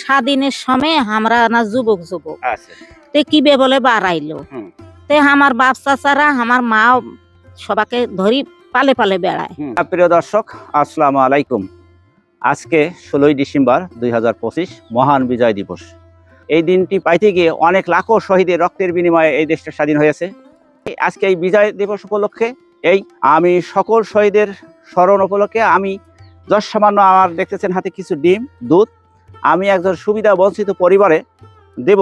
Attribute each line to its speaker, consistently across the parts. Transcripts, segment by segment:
Speaker 1: স্বাধীনের সময় আমরা না যুবক যুবক
Speaker 2: আচ্ছা
Speaker 1: তে কিবে বলে বাড়াইলো
Speaker 2: হুম।
Speaker 1: তে আমার বাপ চাচারা আমার মা সবাকে ধরি পালে পালে বেড়ায়।
Speaker 2: প্রিয় দর্শক আসসালামু আলাইকুম। আজকে 16ই ডিসেম্বর 2025 মহান বিজয় দিবস। এই দিনটি পাইতে গিয়ে অনেক লাখো শহীদের রক্তের বিনিময়ে এই দেশটা স্বাধীন হয়েছে। আজকে এই বিজয় দিবস উপলক্ষে আমি সকল শহীদের স্মরণ উপলক্ষে আমি সামান্য আমার দেখতেছেন হাতে কিছু ডিম দুধ আমি একজন সুবিধা বঞ্চিত পরিবারে দেব।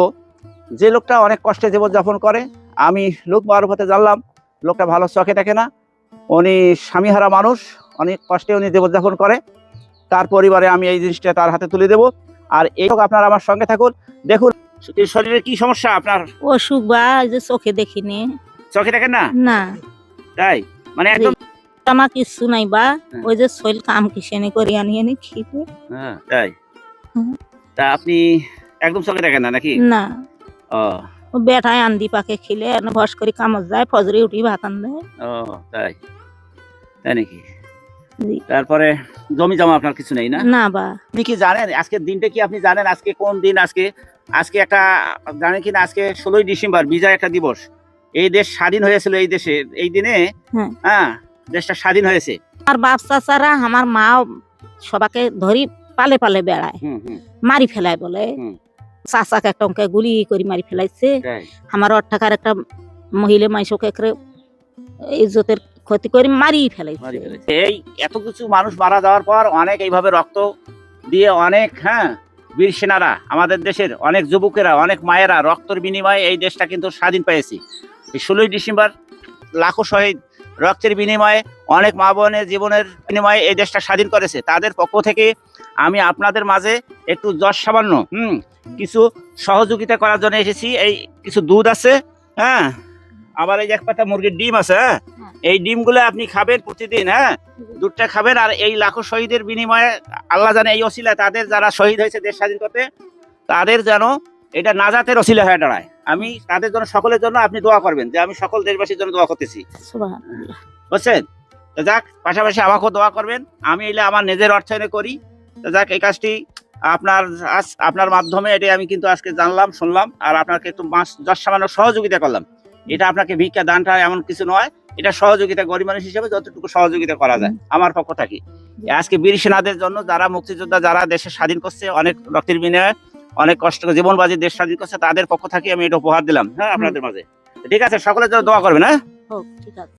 Speaker 2: যে লোকটা অনেক কষ্টে জীবনযাপন করে, আমি লোক মারফতে জানলাম লোকটা ভালো চোখে দেখে না, উনি স্বামীহারা মানুষ, অনেক কষ্টে উনি জীবনযাপন করে, তার পরিবারে আমি এই জিনিসটা তার হাতে তুলে দেব। আর এই হোক আপনারা আমার সঙ্গে থাকুন। দেখুন শরীরে কি সমস্যা আপনার?
Speaker 1: অসুখ বা এই যে চোখে দেখিনি।
Speaker 2: চোখে দেখেন না?
Speaker 1: না
Speaker 2: তাই মানে একদম
Speaker 1: আমার কিছু নাই বা ওই যে শৈল কাম কিসেনে করে আনি খেতে।
Speaker 2: হ্যাঁ তাই
Speaker 1: হুম।
Speaker 2: তা আপনি একদম চোখে দেখেন না নাকি?
Speaker 1: না
Speaker 2: ও
Speaker 1: ও বেটায় আন্দি পাকে খেলে ভস করে কামত যায়, ফজরে উঠি ভাত আন দেয়।
Speaker 2: ও তাই তাই নাকি?
Speaker 1: জি।
Speaker 2: তারপরে জমি জমা আপনার কিছু নেই না?
Speaker 1: না বা
Speaker 2: আপনি কি জানেন আজকের দিনটা কি আপনি জানেন? আজকে কোন দিন? আজকে একটা জানেন কিনা আজকে 16ই ডিসেম্বর বিজয় একটা দিবস। এই দেশ স্বাধীন হয়েছিল এই দেশে এই দিনে।
Speaker 1: হ্যাঁ।
Speaker 2: হ্যাঁ দেশটা স্বাধীন হয়েছে।
Speaker 1: আমার বাপ চাচারা আমার মা সবাকে ধরি পালে পালে বেড়ায়,
Speaker 2: হুম হুম
Speaker 1: মারি ফেলায় বলে।
Speaker 2: হুম।
Speaker 1: চাচাকে একটা অঙ্কে গুলি করে মারি ফেলাইছে।
Speaker 2: তাই
Speaker 1: আমার অট্টাকার একটা মহিলা মাইশকে ইজ্জতের ক্ষতি করে মারি ফেলাইছে।
Speaker 2: এই এত কিছু মানুষ মারা যাওয়ার পর অনেক এইভাবে রক্ত দিয়ে অনেক বীর সেনারা আমাদের দেশের অনেক যুবকেরা অনেক মায়েরা রক্তের বিনিময়ে এই দেশটা কিন্তু স্বাধীন পেয়েছি। এই 16ই ডিসেম্বর লাখো শহীদ রক্তের বিনিময়ে অনেক মা বোনের জীবনের বিনিময়ে এই দেশটা স্বাধীন করেছে। তাদের পক্ষ থেকে আমি আপনাদের মাঝে একটু সামান্য কিছু সহযোগিতা করার জন্য এসেছি। এই কিছু দুধ আছে, হ্যাঁ, আবার এই যে এক পাতা মুরগির ডিম আছে। হ্যাঁ, এই ডিমগুলো আপনি খাবেন প্রতিদিন। হ্যাঁ, দুধটা খাবেন। আর এই লাখো শহীদের বিনিময়ে আল্লাহ জানে এই ওসিলা তাদের যারা শহীদ হয়েছে দেশ স্বাধীন করতে, তাদের যেন এটা নাজাতের ওসিলা হয়ে দাঁড়ায়। আমি তাদের জন্য সকলের জন্য আপনি দোয়া করবেন, যে আমি সকল দেশবাসীর জন্য দোয়া করতেছি,
Speaker 1: সুবহানাল্লাহ।
Speaker 2: বুঝছেন? তো যাক, পাশাপাশি আমাকেও দোয়া করবেন। আমি এলে আমার নিজের অর্থায়নে করি। তো যাক, এই কাজটি আপনার মাধ্যমে এটা আমি কিন্তু আজকে জানলাম শুনলাম, আর আপনাকে একটু সামান্য সহযোগিতা করলাম। এটা আপনাকে ভিক্ষা দানটা এমন কিছু নয়, এটা সহযোগিতা গরিব মানুষ হিসেবে যতটুকু সহযোগিতা করা যায় আমার পক্ষ থেকে। আজকে বীর সেনাদের জন্য, যারা মুক্তিযোদ্ধা, যারা দেশে স্বাধীন করছে অনেক রক্তের বিনিময়ে, অনেক কষ্ট করে জীবন বাজি দেশ স্বাধীন করছে, তাদের পক্ষ থেকে আমি এটা উপহার দিলাম। হ্যাঁ, আপনাদের মাঝে। ঠিক আছে, সকলের জন্য দোয়া করবেন। হ্যাঁ,
Speaker 1: ঠিক আছে।